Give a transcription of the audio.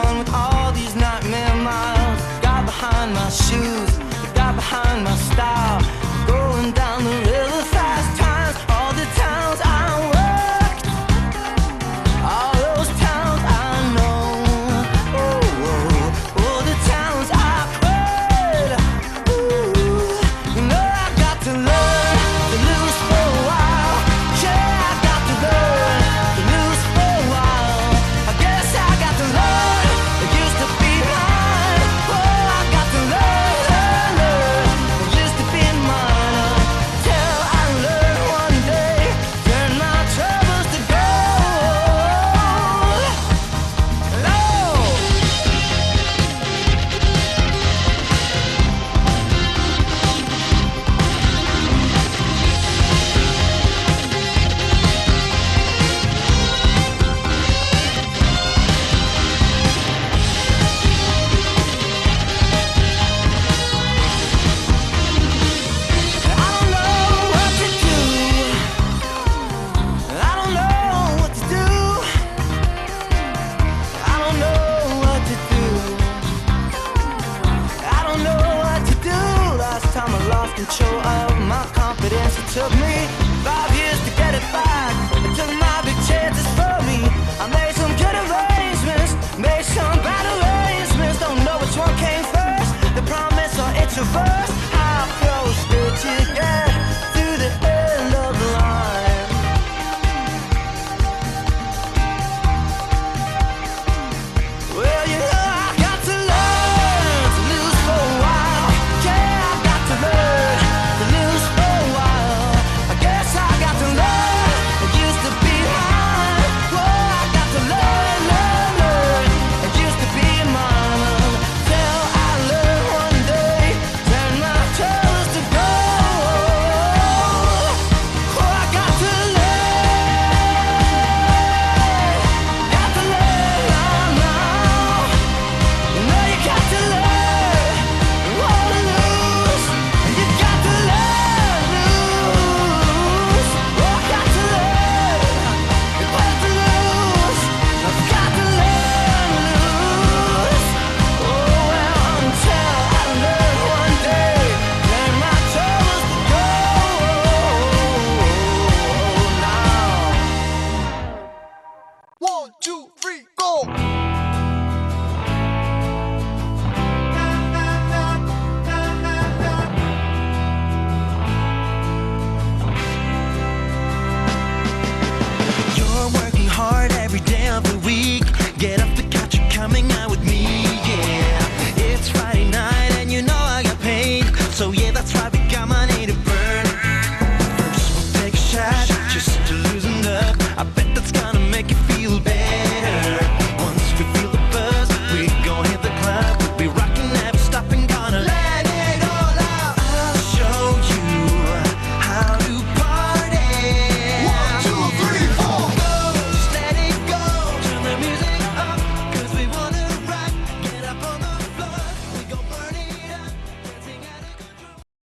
done with all these nightmare miles? Got behind my shoes, got behind my style. Going down the river fast times, all the towns I worked, all those towns I know. Oh, oh, oh, the towns I played. Ooh, you know I got to learn to lose for a while. Yeah, I got to learn to lose for a while. I guess I got to learn. It used to be mine. Oh, I got to learn. It used to be mine. Till I learn one day, turn my troubles to gold. Lord. I don't know what to do. I don't know what to do. I don't know what to do. I don't know what to do. Last time I lost control of my confidence. It took me 5 years to get it back. I took my big chances for me. I made some good arrangements, made some bad arrangements. Don't know which one came first, the promise or introvert.